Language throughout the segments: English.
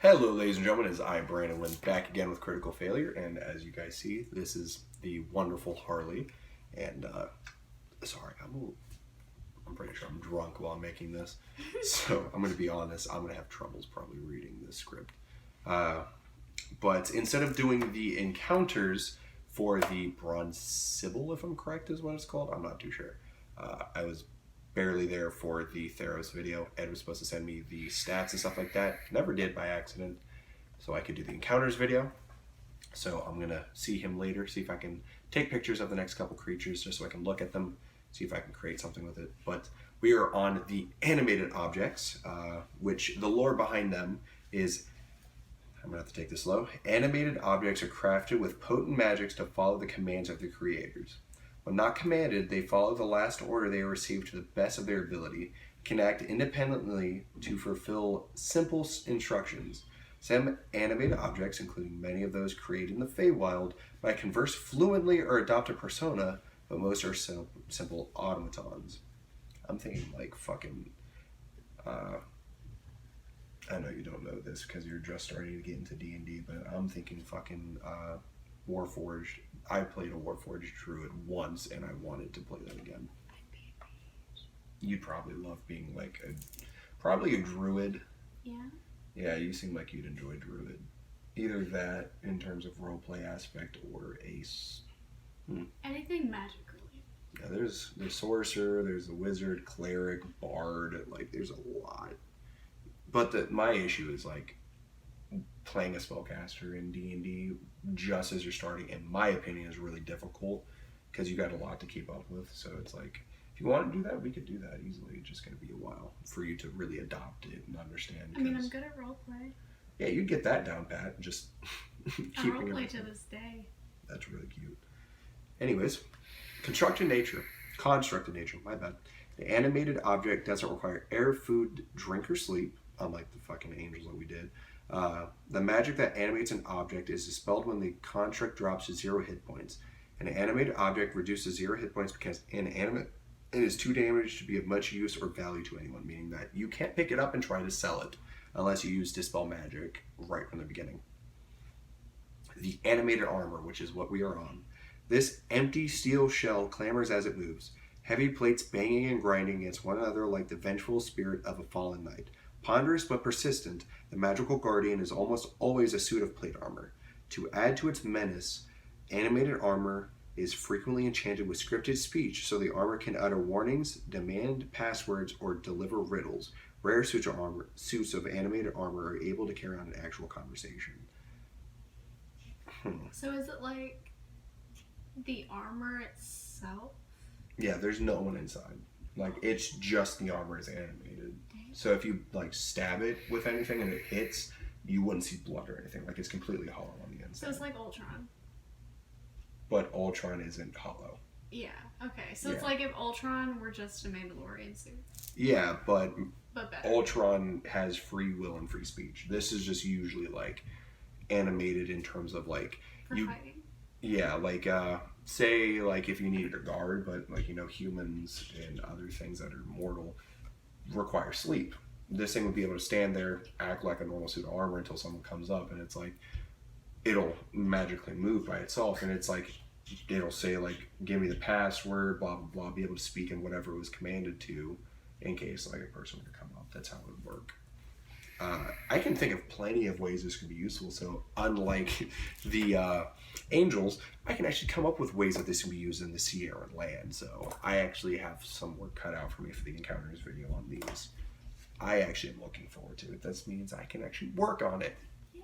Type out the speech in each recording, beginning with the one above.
Hello, ladies and gentlemen, it's I, Brandon Lynn, back again with Critical Failure, and as you guys see, this is the wonderful Harley, and, sorry, I'm pretty sure I'm drunk while I'm making this, so I'm going to be honest, I'm going to have troubles probably reading this script. But instead of doing the encounters for the Bronze Sybil, if I'm correct is what it's called, I'm not too sure. I was barely there for the Theros video. Ed was supposed to send me the stats and stuff like that. Never did by accident. So I could do the encounters video. So I'm going to see him later, see if I can take pictures of the next couple creatures just so I can look at them, see if I can create something with it. But we are on the animated objects, which the lore behind them is, I'm going to have to take this slow. Animated objects are crafted with potent magics to follow the commands of the creators. When not commanded, they follow the last order they received to the best of their ability, can act independently to fulfill simple instructions. Some animated objects, including many of those created in the Feywild, might converse fluently or adopt a persona, but most are simple automatons. I'm thinking like fucking... I know you don't know this because you're just starting to get into D&D, but I'm thinking fucking... Warforged. I played a Warforged Druid once and I wanted to play that again. You'd probably love being like probably a Druid. Yeah? Yeah, you seem like you'd enjoy Druid. Either that in terms of roleplay aspect or Ace. Anything magic related. Yeah, there's Sorcerer, there's a Wizard, Cleric, Bard, like there's a lot. But my issue is like playing a spellcaster in D&D just as you're starting, in my opinion, is really difficult because you got a lot to keep up with. So it's like, if you want to do that, we could do that easily. It's just going to be a while for you to really adopt it and understand. I mean, I'm good at roleplay. Yeah, you'd get that down pat. Just I roleplay to this day. That's really cute. Anyways, constructed nature, my bad. The animated object doesn't require air, food, drink, or sleep, unlike the fucking angels that we did. The magic that animates an object is dispelled when the construct drops to 0 hit points. An animated object reduces 0 hit points because inanimate and is too damaged to be of much use or value to anyone, meaning that you can't pick it up and try to sell it unless you use Dispel Magic right from the beginning. The animated armor, which is what we are on. This empty steel shell clamors as it moves, heavy plates banging and grinding against one another like the vengeful spirit of a fallen knight. Ponderous but persistent, the magical guardian is almost always a suit of plate armor. To add to its menace, animated armor is frequently enchanted with scripted speech, so the armor can utter warnings, demand passwords, or deliver riddles. Rare suits of animated armor are able to carry on an actual conversation. So is it like the armor itself? Yeah, there's no one inside. Like, it's just the armor is animated. So if you like stab it with anything and it hits, you wouldn't see blood or anything. Like, it's completely hollow on the inside. So it's like Ultron. But Ultron isn't hollow. Yeah. Okay. So it's like if Ultron were just a Mandalorian suit. Yeah, but better. Ultron has free will and free speech. This is just usually like animated in terms of like for fighting. Yeah, like say like if you needed a guard, but like humans and other things that are mortal require sleep. This thing would be able to stand there, act like a normal suit of armor until someone comes up, and it's like it'll magically move by itself, and it's like it'll say like, give me the password, blah blah blah, be able to speak in whatever it was commanded to in case like a person were to come up. That's how it would work. I can think of plenty of ways this could be useful. So unlike the angels, I can actually come up with ways that this can be used in the Sierra land. So I actually have some work cut out for me for the encounters video on these. I actually am looking forward to it. That means I can actually work on it. Yay!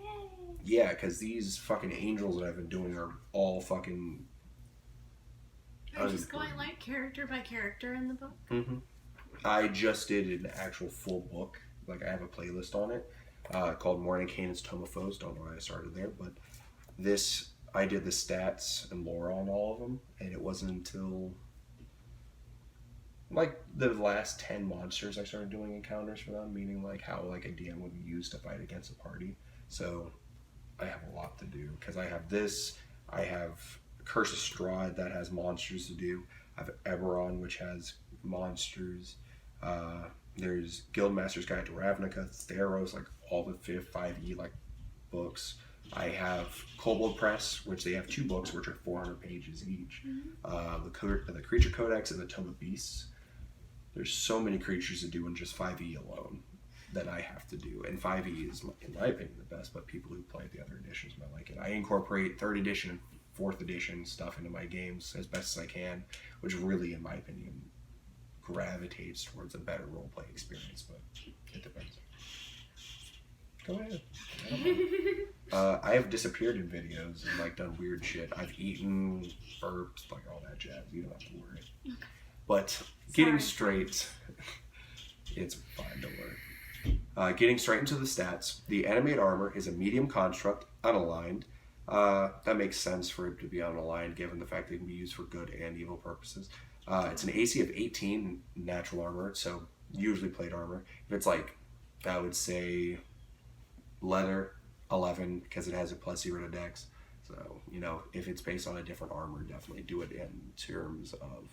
Yeah, because these fucking angels that I've been doing are all fucking... You're just going like character by character in the book? Mm-hmm. I just did an actual full book. Like, I have a playlist on it called Morning Canaan's Tome of Foes. Don't know why I started there, but this, I did the stats and lore on all of them, and it wasn't until like the last 10 monsters I started doing encounters for them, meaning like how like a DM would be used to fight against a party. So I have a lot to do because I have this, I have Curse of Strahd that has monsters to do, I have Eberron which has monsters, There's Guildmaster's Guide to Ravnica, Theros, like all the 5e like books. I have Kobold Press, which they have 2 books, which are 400 pages each. The Creature Codex and the Tome of Beasts. There's so many creatures to do in just 5e alone that I have to do. And 5e is, in my opinion, the best, but people who play the other editions might like it. I incorporate 3rd edition and 4th edition stuff into my games as best as I can, which really, in my opinion, gravitates towards a better roleplay experience, but it depends. Go ahead. I have disappeared in videos and like done weird shit. I've eaten, burped, like all that jazz. You don't have to worry. Okay. But getting straight, it's fine, don't worry. Getting straight into the stats, the animate armor is a medium construct, unaligned. That makes sense for it to be unaligned given the fact that it can be used for good and evil purposes. It's an AC of 18 natural armor, so usually plate armor. If it's like, I would say leather, 11, because it has a +0 to dex. So, you know, if it's based on a different armor, definitely do it in terms of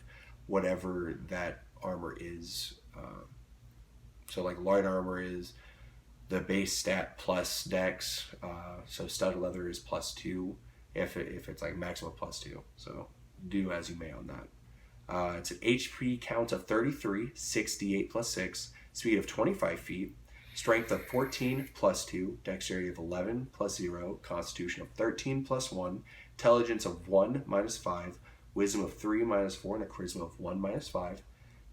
whatever that armor is. So like light armor is the base stat plus dex, so stud leather is +2 if it's like maximum +2. So do as you may on that. It's an HP count of 33, 68 + 6, speed of 25 feet, strength of 14 +2, dexterity of 11 +0, constitution of 13 +1, intelligence of 1 -5, wisdom of 3 -4, and a charisma of 1 -5.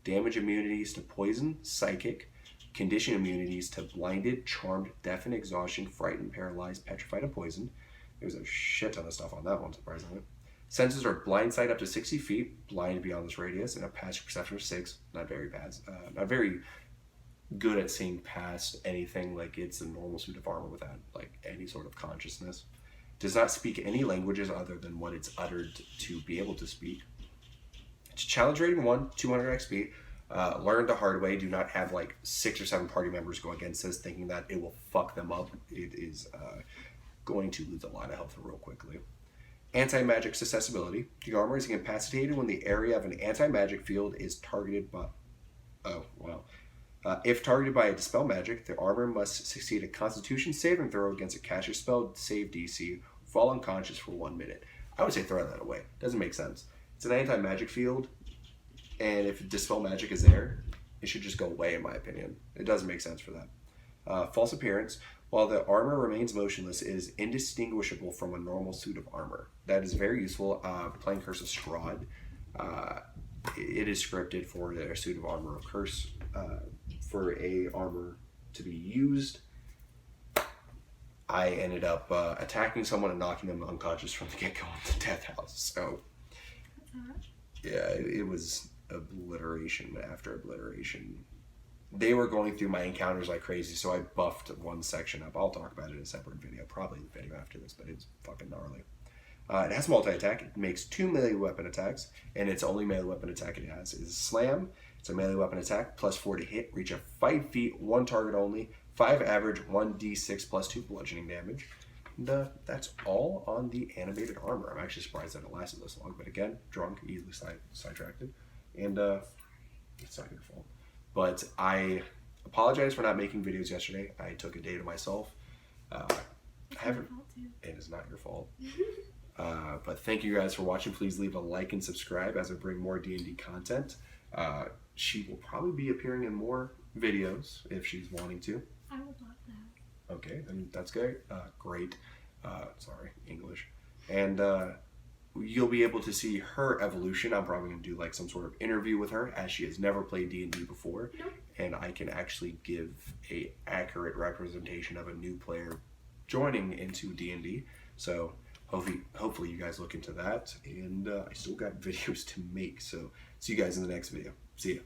Damage immunities to poison, psychic, condition immunities to blinded, charmed, deafened, exhaustion, frightened, paralyzed, petrified, and poisoned. There's a shit ton of stuff on that one, surprisingly. Senses are blind sight up to 60 feet, blind beyond this radius, and a passive perception of 6. Not very good at seeing past anything like it's a normal suit of armor without like any sort of consciousness. Does not speak any languages other than what it's uttered to be able to speak. It's challenge rating 1, 200 XP. Learn the hard way. Do not have like 6 or 7 party members go against this thinking that it will fuck them up. It is going to lose a lot of health real quickly. Anti-magic accessibility. The armor is incapacitated when the area of an anti-magic field is targeted by... if targeted by a dispel magic, the armor must succeed a Constitution saving throw against a caster spell save DC, fall unconscious for 1 minute. I would say throw that away. Doesn't make sense. It's an anti-magic field, and if dispel magic is there, it should just go away, in my opinion. It doesn't make sense for that. False appearance. While the armor remains motionless, it is indistinguishable from a normal suit of armor. That is very useful. Playing Curse of Strahd, it is scripted for a suit of armor of Curse. For a armor to be used, I ended up attacking someone and knocking them unconscious from the get-go in the death house. So, yeah, it was obliteration after obliteration. They were going through my encounters like crazy, so I buffed one section up. I'll talk about it in a separate video, probably the video after this, but it's fucking gnarly. It has multi-attack. It makes 2 melee weapon attacks, and its only melee weapon attack it has is Slam. It's a melee weapon attack, +4 to hit, reach of 5 feet, 1 target only, 5 average, 1d6 +2 bludgeoning damage. And that's all on the animated armor. I'm actually surprised that it lasted this long, but again, drunk, easily sidetracked, and it's not your fault. But I apologize for not making videos yesterday. I took a day to myself. It is not your fault. But thank you guys for watching. Please leave a like and subscribe as I bring more D&D content. She will probably be appearing in more videos if she's wanting to. I would love that. Okay, then that's great. Great. Sorry, English. And you'll be able to see her evolution. I'm probably going to do like some sort of interview with her as she has never played D&D before. Nope. And I can actually give a accurate representation of a new player joining into D&D. So hopefully you guys look into that. And I still got videos to make. So see you guys in the next video. See ya.